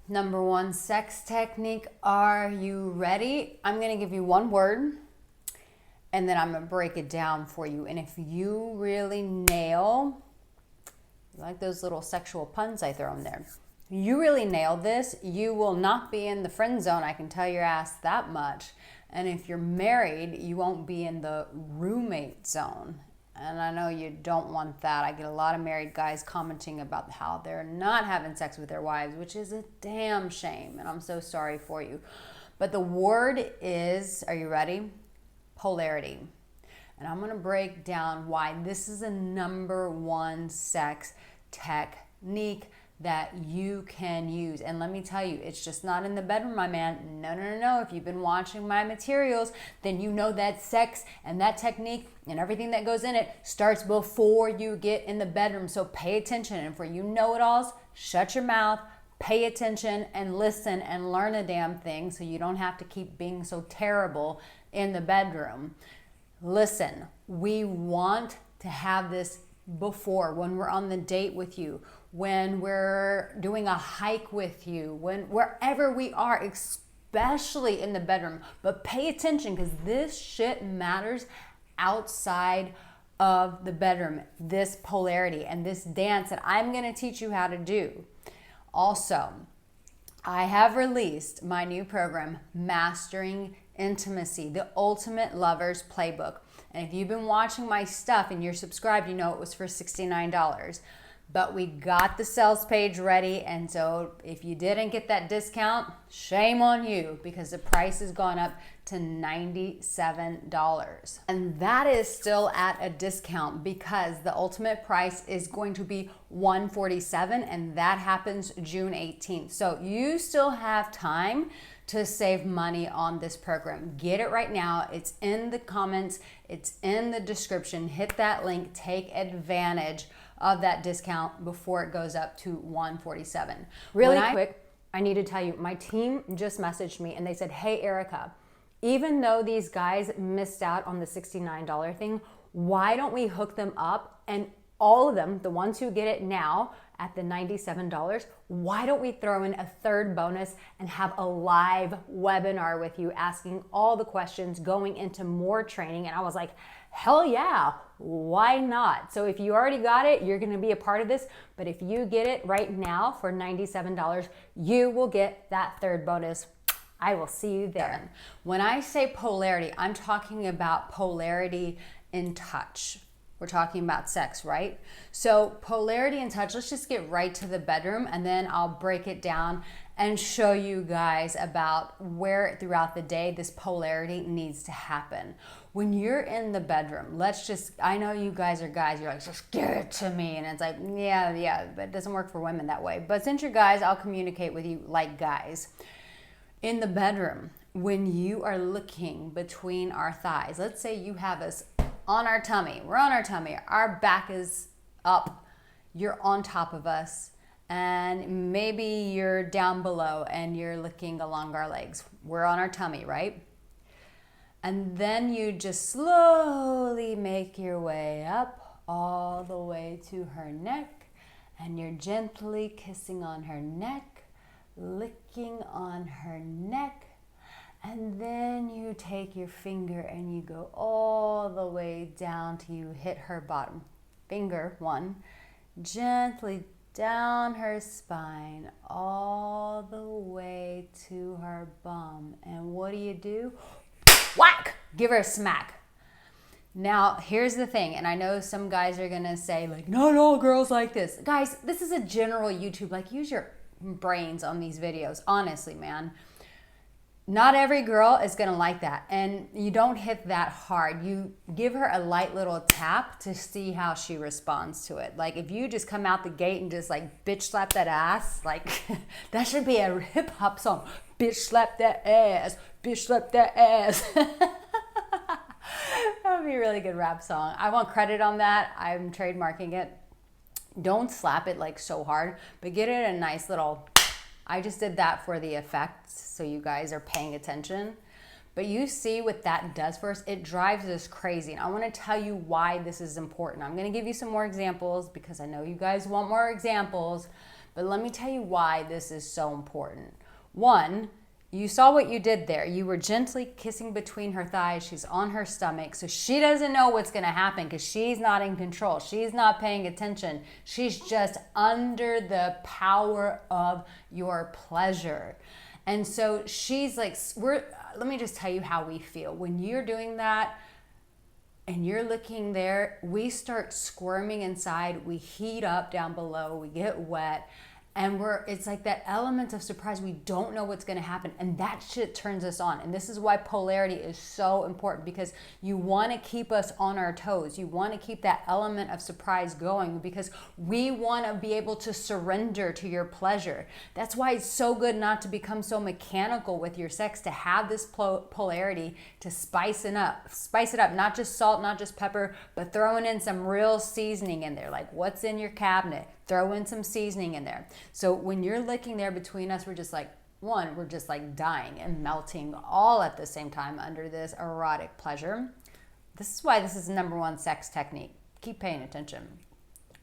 Number one sex technique. Are you ready? I'm going to give you one word and then I'm going to break it down for you. And if you really nail, like those little sexual puns I throw in there, you really nail this, you will not be in the friend zone. I can tell your ass that much. And if you're married, you won't be in the roommate zone. And I know you don't want that. I get a lot of married guys commenting about how they're not having sex with their wives, which is a damn shame. And I'm so sorry for you. But the word is, are you ready? Polarity. And I'm going to break down why this is a number one sex technique that you can use. And let me tell you, it's just not in the bedroom, my man. No, no, no, no. If you've been watching my materials, then you know that sex and that technique and everything that goes in it starts before you get in the bedroom. So pay attention. And for you know-it-alls, shut your mouth, pay attention, and listen and learn a damn thing so you don't have to keep being so terrible in the bedroom. Listen, we want to have this before, when we're on the date with you, when we're doing a hike with you, when wherever we are, especially in the bedroom. But pay attention, because this shit matters outside of the bedroom. This polarity and this dance that I'm going to teach you how to do. Also, I have released my new program, Mastering Intimacy, the Ultimate Lover's Playbook. And if you've been watching my stuff and you're subscribed, you know it was for $69. But we got the sales page ready, and so if you didn't get that discount, shame on you, because the price has gone up to $97. And that is still at a discount, because the ultimate price is going to be $147, and that happens June 18th. So you still have time to save money on this program. Get it right now. It's in the comments. It's in the description. Hit that link. Take advantage of that discount before it goes up to $147. Really quick, I need to tell you, my team just messaged me and they said, hey, Arica, even though these guys missed out on the $69 thing, why don't we hook them up, and all of them, the ones who get it now at the $97, why don't we throw in a third bonus and have a live webinar with you, asking all the questions, going into more training? And I was like, hell yeah, why not? So if you already got it, you're gonna be a part of this. But if you get it right now for $97, you will get that third bonus. I will see you there. When I say polarity, I'm talking about polarity in touch. We're talking about sex, right? So polarity in touch, let's just get right to the bedroom, and then I'll break it down and show you guys about where throughout the day this polarity needs to happen. When you're in the bedroom, I know you guys are guys, you're like, just give it to me. And it's like, yeah, but it doesn't work for women that way. But since you're guys, I'll communicate with you like guys. In the bedroom, when you are looking between our thighs, let's say you have us on our tummy, we're on our tummy, our back is up, you're on top of us, and maybe you're down below and you're looking along our legs. We're on our tummy, right? And then you just slowly make your way up all the way to her neck, and you're gently kissing on her neck, licking on her neck. And then you take your finger and you go all the way down till you hit her bottom. Finger, one, gently down her spine, all the way to her bum. And what do? Whack! Give her a smack. Now, here's the thing, and I know some guys are gonna say, like, not all girls like this. Guys, this is a general YouTube, like, use your brains on these videos, honestly, man. Not every girl is gonna like that, and you don't hit that hard. You give her a light little tap to see how she responds to it. Like, if you just come out the gate and just like bitch slap that ass, like that should be a hip hop song. Bitch slap that ass, bitch slap that ass. That would be a really good rap song. I want credit on that. I'm trademarking it. Don't slap it like so hard, but get it a nice little. I just did that for the effect, so you guys are paying attention. But you see what that does for us? It drives us crazy. And I want to tell you why this is important. I'm going to give you some more examples because I know you guys want more examples. But let me tell you why this is so important. One, you saw what you did there. You were gently kissing between her thighs. She's on her stomach. So she doesn't know what's going to happen because she's not in control. She's not paying attention. She's just under the power of your pleasure. And so she's like, let me just tell you how we feel. When you're doing that and you're looking there, we start squirming inside. We heat up down below. We get wet. And it's like that element of surprise. We don't know what's going to happen. And that shit turns us on. And this is why polarity is so important, because you want to keep us on our toes. You want to keep that element of surprise going because we want to be able to surrender to your pleasure. That's why it's so good not to become so mechanical with your sex, to have this polarity, to spice it up, not just salt, not just pepper, but throwing in some real seasoning in there. Like what's in your cabinet? Throw in some seasoning in there. So when you're licking there between us, we're just like, we're just like dying and melting all at the same time under this erotic pleasure. This is why this is the #1 sex technique. Keep paying attention.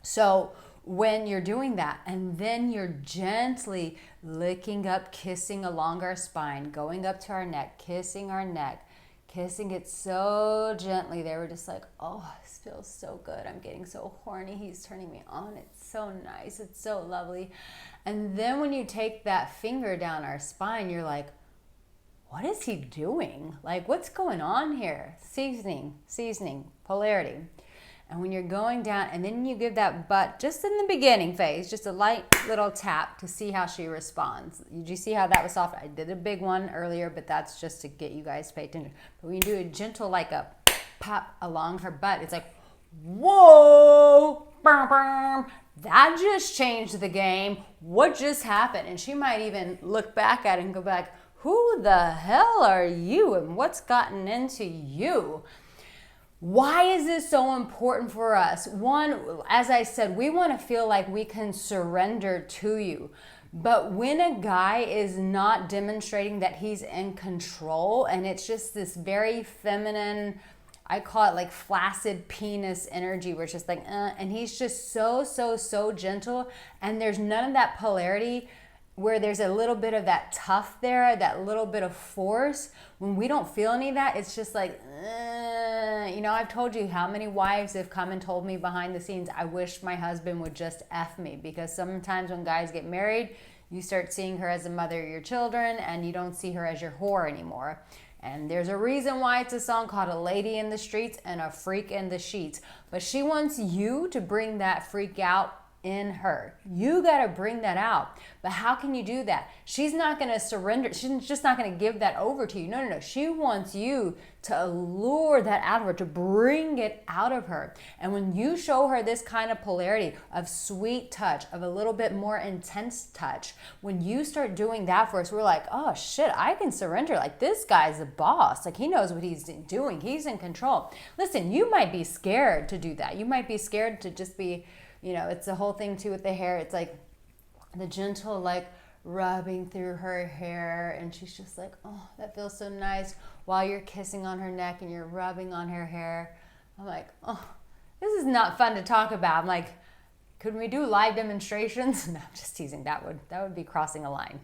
So when you're doing that, and then you're gently licking up, kissing along our spine, going up to our neck, kissing our neck, kissing it so gently there. We're just like, oh, this feels so good. I'm getting so horny. He's turning me on. It's so nice. It's so lovely. And then when you take that finger down our spine, you're like, what is he doing? Like, what's going on here? Seasoning, polarity. And when you're going down, and then you give that butt, just in the beginning phase, just a light little tap to see how she responds. Did you see how that was soft? I did a big one earlier, but that's just to get you guys to pay attention. But when you do a gentle, like a pop along her butt, it's like, whoa, that just changed the game. What just happened? And she might even look back at it and go back, who the hell are you? And what's gotten into you? Why is this so important for us? One, as I said, we want to feel like we can surrender to you. But when a guy is not demonstrating that he's in control, and it's just this very feminine, I call it like flaccid penis energy, where it's just like, and he's just so gentle, and there's none of that polarity where there's a little bit of that tough there, that little bit of force. When we don't feel any of that, it's just like, I've told you how many wives have come and told me behind the scenes, I wish my husband would just F me, because sometimes when guys get married, you start seeing her as the mother of your children, and you don't see her as your whore anymore. And there's a reason why it's a song called A Lady in the Streets and a Freak in the Sheets. But she wants you to bring that freak out in her. You got to bring that out. But how can you do that? She's not going to surrender. She's just not going to give that over to you. No. She wants you to lure that out of her, to bring it out of her. And when you show her this kind of polarity of sweet touch, of a little bit more intense touch, when you start doing that for us, we're like, oh shit, I can surrender. Like, this guy's a boss. Like, he knows what he's doing. He's in control. Listen, you might be scared to do that. You might be scared to just be, it's the whole thing too with the hair. It's like the gentle, like, rubbing through her hair, and she's just like, oh, that feels so nice, while you're kissing on her neck and you're rubbing on her hair. I'm like, oh, this is not fun to talk about. I'm like, could we do live demonstrations? No, I'm just teasing. That would be crossing a line.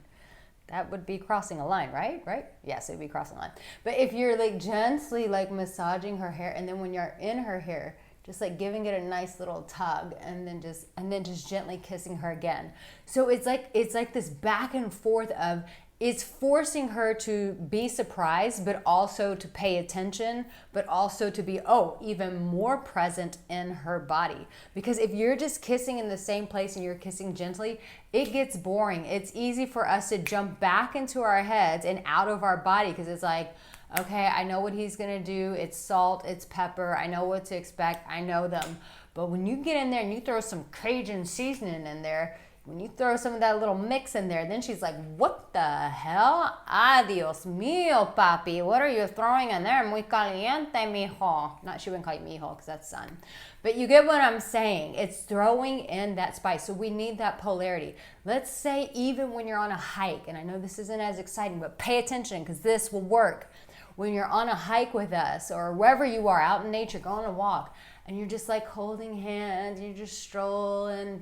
That would be crossing a line, right? Yes, it'd be crossing a line. But if you're like gently like massaging her hair, and then when you're in her hair, just like giving it a nice little tug, and then just gently kissing her again. So it's like this back and forth of, it's forcing her to be surprised, but also to pay attention, but also to be, even more present in her body. Because if you're just kissing in the same place and you're kissing gently, it gets boring. It's easy for us to jump back into our heads and out of our body, because it's like, okay, I know what he's going to do. It's salt, it's pepper. I know what to expect. I know them. But when you get in there and you throw some Cajun seasoning in there, when you throw some of that little mix in there, then she's like, what the hell? Adios mío, papi. What are you throwing in there? Muy caliente, mijo. She wouldn't call you mijo because that's son. But you get what I'm saying. It's throwing in that spice. So we need that polarity. Let's say even when you're on a hike, and I know this isn't as exciting, but pay attention because this will work. When you're on a hike with us, or wherever you are, out in nature, go on a walk, and you're just like holding hands, you're just strolling,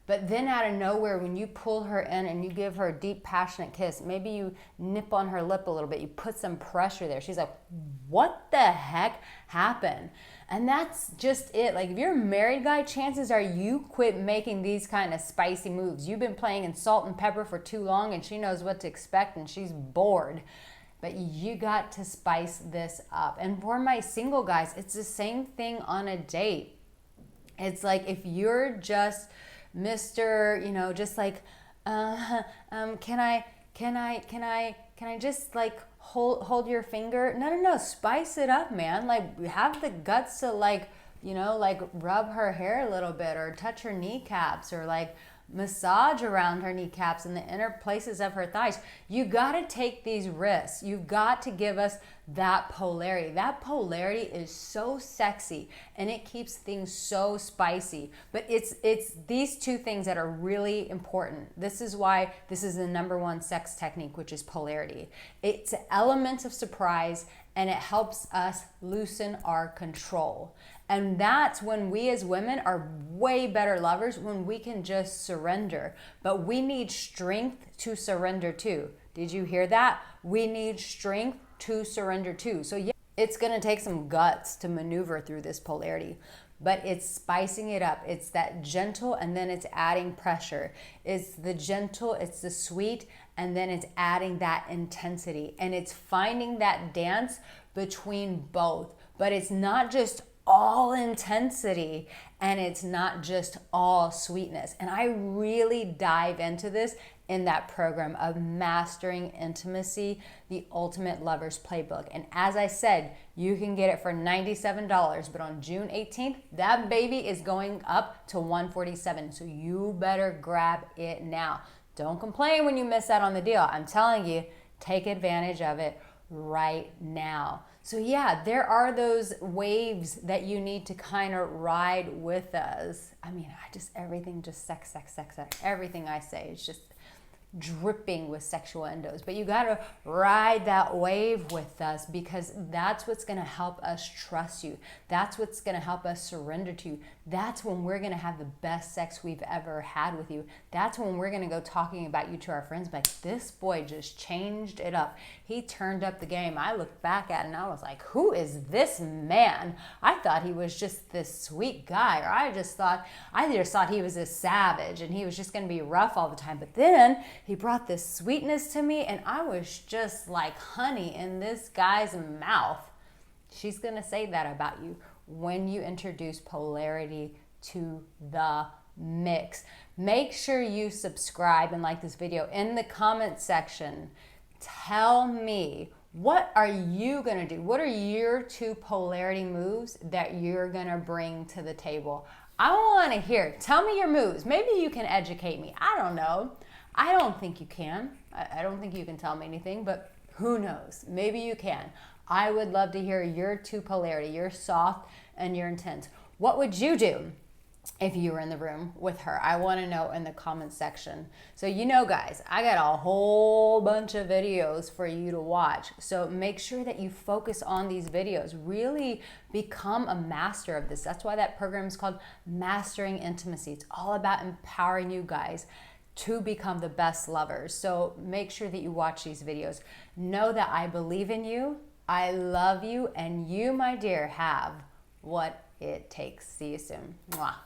But then out of nowhere, when you pull her in and you give her a deep, passionate kiss, maybe you nip on her lip a little bit, you put some pressure there. She's like, what the heck happened? And that's just it. Like, if you're a married guy, chances are you quit making these kind of spicy moves. You've been playing in salt and pepper for too long, and she knows what to expect, and she's bored. But you got to spice this up. And for my single guys, it's the same thing on a date. It's like, if you're just Mr., you know, just like, can I just like hold your finger? No, spice it up, man. Like, have the guts to, like, you know, like rub her hair a little bit, or touch her kneecaps, or like massage around her kneecaps and the inner places of her thighs. You got to take these risks. You've got to give us that polarity. That polarity is so sexy, and it keeps things so spicy. But it's these two things that are really important. This is why this is the number one sex technique, which is polarity. It's an element of surprise, and it helps us loosen our control. And that's when we as women are way better lovers, when we can just surrender. But we need strength to surrender to. Did you hear that? We need strength to surrender to. So yeah, it's gonna take some guts to maneuver through this polarity, but it's spicing it up. It's that gentle, and then it's adding pressure. It's the gentle, it's the sweet, and then it's adding that intensity. And it's finding that dance between both. But it's not just all intensity, and it's not just all sweetness. And I really dive into this in that program of Mastering Intimacy, the Ultimate Lover's Playbook. And as I said, you can get it for $97, but on June 18th, that baby is going up to $147. So you better grab it now. Don't complain when you miss out on the deal. I'm telling you, take advantage of it right now. So yeah, there are those waves that you need to kind of ride with us. I mean, everything just sex. Everything I say is just dripping with sexual endos. But you got to ride that wave with us, because that's what's going to help us trust you. That's what's going to help us surrender to you. That's when we're going to have the best sex we've ever had with you. That's when we're going to go talking about you to our friends, like, this boy just changed it up. He turned up the game. I looked back at it and I was like, who is this man? I thought he was just this sweet guy, or I just thought he was a savage and he was just going to be rough all the time. But then he brought this sweetness to me, and I was just like honey in this guy's mouth. She's going to say that about you when you introduce polarity to the mix. Make sure you subscribe and like this video. In the comment section, tell me, what are you going to do? What are your two polarity moves that you're going to bring to the table? I want to hear. Tell me your moves. Maybe you can educate me. I don't know. I don't think you can. I don't think you can tell me anything, but who knows? Maybe you can. I would love to hear your two polarity, your soft and your intense. What would you do if you were in the room with her? I want to know in the comment section. So, you know, guys, I got a whole bunch of videos for you to watch. So make sure that you focus on these videos. Really become a master of this. That's why that program is called Mastering Intimacy. It's all about empowering you guys to become the best lovers. So make sure that you watch these videos. Know that I believe in you, I love you, and you, my dear, have what it takes. See you soon. Mwah.